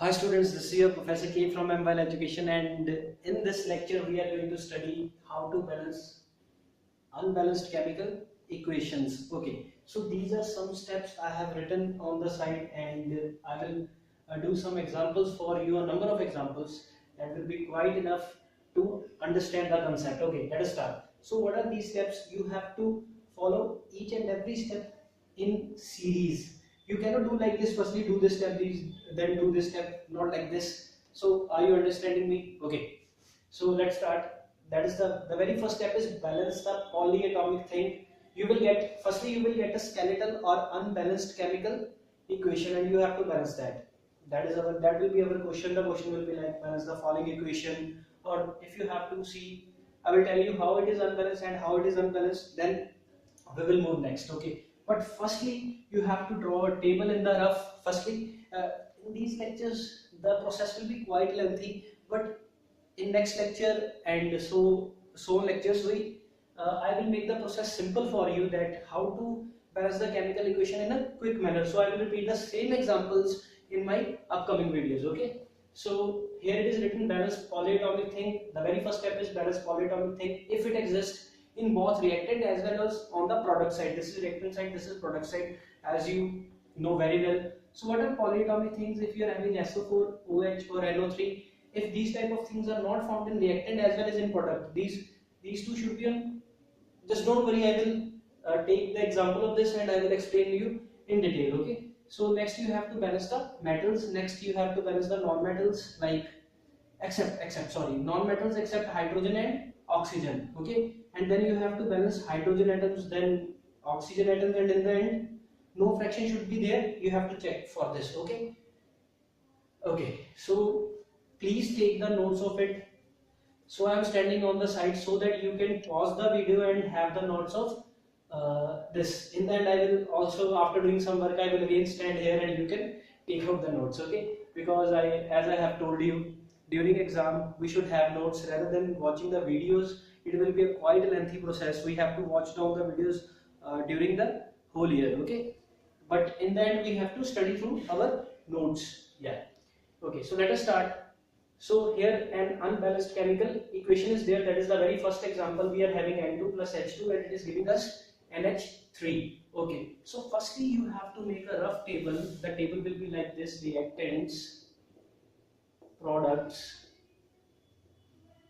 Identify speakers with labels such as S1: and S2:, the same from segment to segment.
S1: Hi students, this is your Professor K from MWell Education, and in this lecture we are going to study how to balance unbalanced chemical equations. Okay, so these are some steps I have written on the side, and I will do some examples for you, a number of examples that will be quite enough to understand the concept. Okay, let us start. So what are these steps? You have to follow each and every step in series. You cannot do like this, firstly do this step, then do this step, not like this. So are you understanding me? Okay, so let's start. That is the very first step is balance the polyatomic thing. You will get, firstly you will get a skeletal or unbalanced chemical equation, and you have to balance that. That will be our question. The question will be like balance the following equation, or if you have to see, I will tell you how it is unbalanced and how it is unbalanced, then we will move next. Okay, but firstly you have to draw a table in the rough. Firstly, in these lectures the process will be quite lengthy, but in next lecture and so lectures I will make the process simple for you, that how to balance the chemical equation in a quick manner. So I will repeat the same examples in my upcoming videos. Okay, so here it is written balance polyatomic thing. The very first step is balance polyatomic thing if it exists in both reactant as well as on the product side. This is reactant side, this is product side, as you know very well. So what are polyatomic things? If you are having SO4, OH or NO3, if these type of things are not found in reactant as well as in product, these two should be on. Just don't worry, I will take the example of this and I will explain you in detail. Okay, so next you have to balance the metals. Next you have to balance the non-metals, like except sorry, non-metals except hydrogen and oxygen. Okay, and then you have to balance hydrogen atoms, then oxygen atoms, and in the end no fraction should be there. You have to check for this. Okay, so please take the notes of it. So I am standing on the side so that you can pause the video and have the notes of this. In the end, I will also, after doing some work, I will again stand here and you can take out the notes. Okay, because as I have told you, during exam we should have notes rather than watching the videos. It will be a quite lengthy process. We have to watch down the videos during the whole year. Okay, but in the end we have to study through our notes. Yeah. Okay, so let us start. So here an unbalanced chemical equation is there. That is the very first example. We are having N2 plus H2 and it is giving us NH3. Okay, so firstly you have to make a rough table. The table will be like this: reactants, products.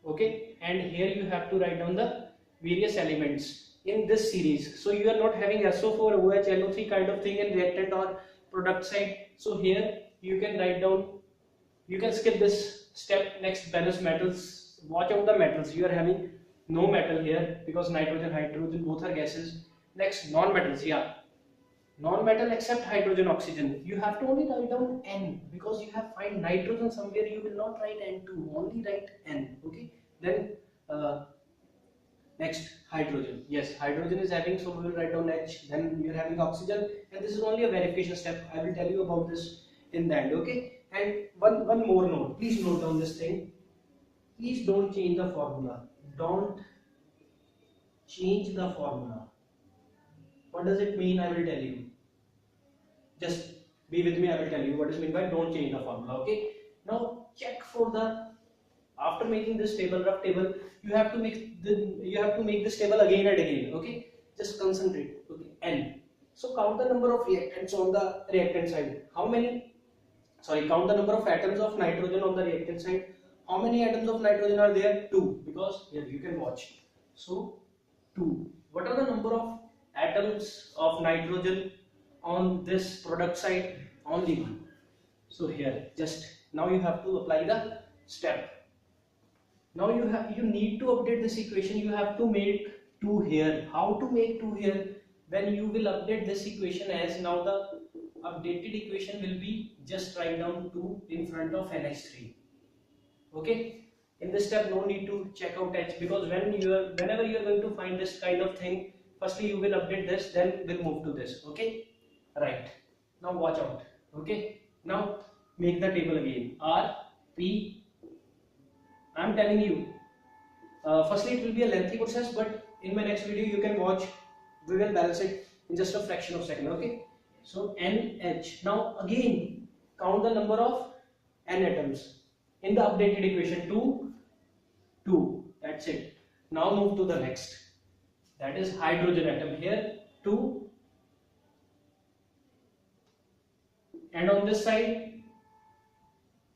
S1: Okay, and here you have to write down the various elements in this series. So you are not having SO4, OH, NO3 kind of thing in reactant or product side. So here you can write down, you can skip this step. Next, balance metals. Watch out the metals. You are having no metal here because nitrogen, hydrogen both are gases. Next, non-metals. Yeah, non-metal except hydrogen, oxygen. You have to only write down N because you have find nitrogen somewhere. You will not write N2. Only write N. Okay. Then next, hydrogen. Yes, hydrogen is having, so we will write down H. Then you are having oxygen, and this is only a verification step. I will tell you about this in the end. Okay. And one more note, please note down this thing. Please don't change the formula. Don't change the formula. What does it mean? I will tell you. Just be with me. I will tell you what is meant by don't change the formula. Okay. Now check for the, after making this table, rough table, you have to make this table again and again. Okay. Just concentrate. Okay. N. So count the number of reactants on the reactant side. How many? Sorry, count the number of atoms of nitrogen on the reactant side. How many atoms of nitrogen are there? 2, because here you can watch. So 2. What are the number of atoms of nitrogen on this product side? Only 1. So here, just now you have to apply the step. Now you need to update this equation. You have to make 2 here. How to make 2 here? Then you will update this equation as, now the updated equation will be just write down 2 in front of NH3. Okay, in this step no need to check out H, because whenever you are going to find this kind of thing, firstly you will update this, then we'll move to this. Okay, right, now watch out. Okay, now make the table again. R, P, I am telling you, firstly it will be a lengthy process, but in my next video you can watch. We will balance it in just a fraction of a second. Okay, so NH. Now again count the number of n atoms in the updated equation 2, 2. That's it. Now move to the next. That is hydrogen atom. Here 2, and on this side,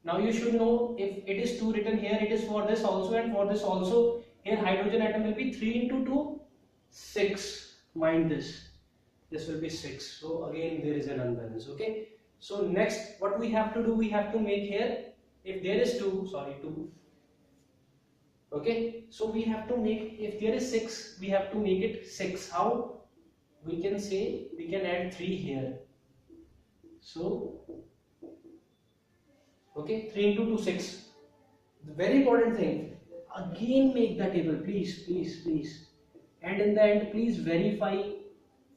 S1: now you should know if it is 2 written here, it is for this also and for this also. Here hydrogen atom will be 3 into 2, 6. Mind this. This will be 6. So again there is an unbalance. Okay. So next what we have to do, we have to make here, if there is 2, sorry 2. Okay. So we have to make, if there is 6, we have to make it 6. How? We can say, we can add 3 here. So, okay, 3 into 2, 6. The very important thing, again make the table, please, please, please. And in the end, please verify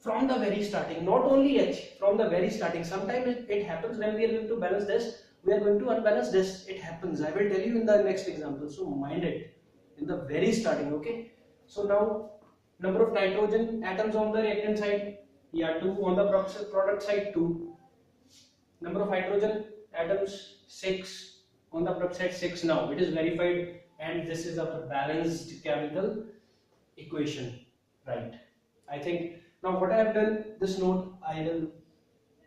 S1: from the very starting, not only H, from the very starting. Sometimes it happens when we are going to balance this, we are going to unbalance this. It happens. I will tell you in the next example. So mind it in the very starting, okay. So now, number of nitrogen atoms on the reactant side, yeah, 2. On the product side, 2. Number of hydrogen atoms, 6. On the product side, 6. Now it is verified, and this is a balanced chemical equation, right? I think now what I have done, this note I will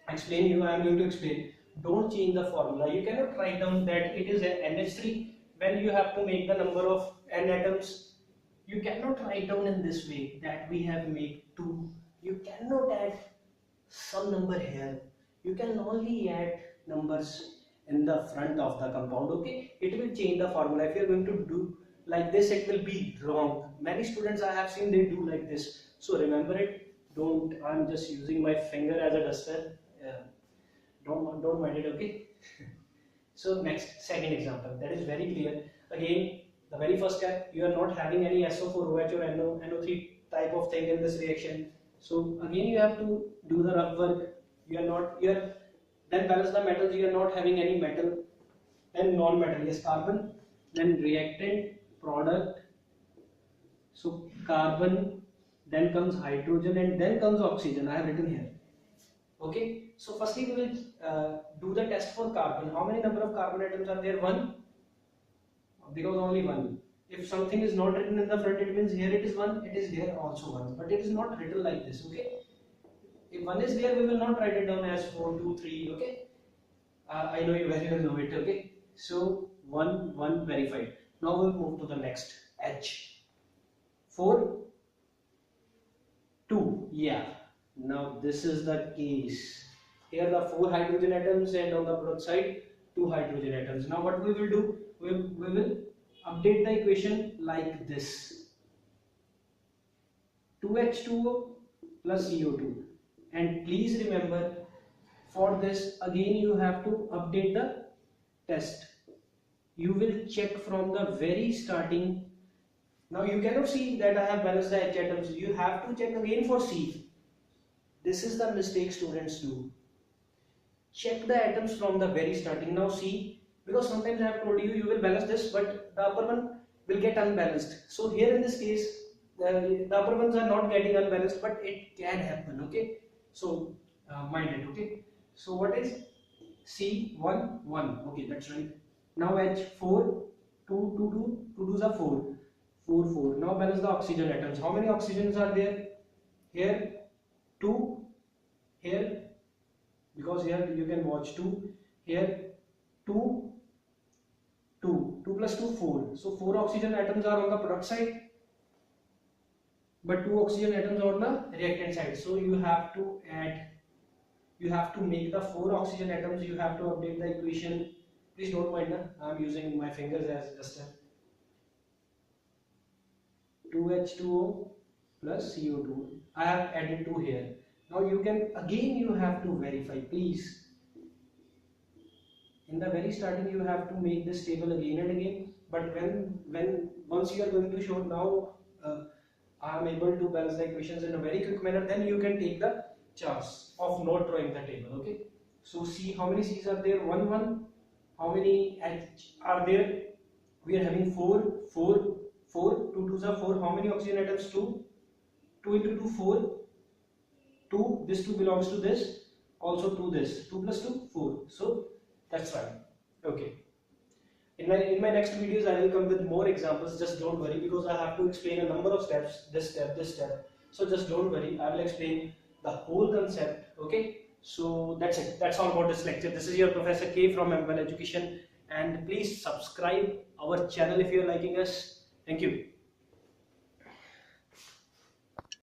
S1: explain you. I am going to explain. Don't change the formula. You cannot write down that it is a NH3 when you have to make the number of N atoms. You cannot write down in this way that we have made 2. You cannot add some number here. You can only add numbers in the front of the compound. Okay, it will change the formula. If you are going to do like this, it will be wrong. Many students I have seen, they do like this. So remember it. Don't. I'm just using my finger as a duster. Don't mind it. Okay. So next, second example. That is very clear. Again, the very first step, you are not having any SO4OH or NO3 type of thing in this reaction. So again, you have to do the rough work. Then balance the metals. You are not having any metal, then non-metal. Yes, carbon, then reactant, product. So carbon, then comes hydrogen, and then comes oxygen. I have written here. Okay. So firstly, we will do the test for carbon. How many number of carbon atoms are there? 1. Because only 1. If something is not written in the front, it means here it is 1. It is here also 1. But it is not written like this. Okay. If 1 is there, we will not write it down as 4, 2, 3. Okay. I know you very well know it. Okay. So 1 verified. Now we'll move to the next. H. 4, 2. Yeah. Now this is the case. Here the 4 hydrogen atoms, and on the product side 2 hydrogen atoms. Now what we will do? We will update the equation like this. 2H2O plus CO2. And please remember, for this again you have to update the test. You will check from the very starting. Now you cannot see that I have balanced the H atoms. You have to check again for C. This is the mistake students do. Check the atoms from the very starting. Now see, because sometimes I have told you, you will balance this, but the upper one will get unbalanced. So here in this case, the upper ones are not getting unbalanced, but it can happen. Okay. So mind it. Okay. So what is C? 1, 1. Okay, that's right. Now H, 4, 2, 2, 2, 2 2s are 4, 4, 4. Now balance the oxygen atoms. How many oxygens are there? Here 2, here, because here you can watch 2, here 2, 2, 2 plus 2, 4. So 4 oxygen atoms are on the product side, but 2 oxygen atoms on the reactant side. So you have to add, you have to make the 4 oxygen atoms, you have to update the equation. Please don't mind, I am using my fingers as just a 2H2O plus CO2. I have added 2 here. Now you can, again you have to verify, please. In the very starting you have to make this table again and again, but once you are going to show now I am able to balance the equations in a very quick manner, then you can take the chance of not drawing the table. Okay. So see how many C's are there? 1, 1. How many H are there? We are having 4, 4, 4. 2 2s are 4. How many oxygen atoms? 2. 2 into 2, 4. 2. This 2 belongs to this. Also 2 this. 2 plus 2, 4. So that's right. Okay. In my next videos, I will come with more examples. Just don't worry, because I have to explain a number of steps. This step, this step. So just don't worry. I will explain the whole concept. Okay. So that's it. That's all about this lecture. This is your Professor K from MWell Education, and please subscribe our channel if you are liking us. Thank you.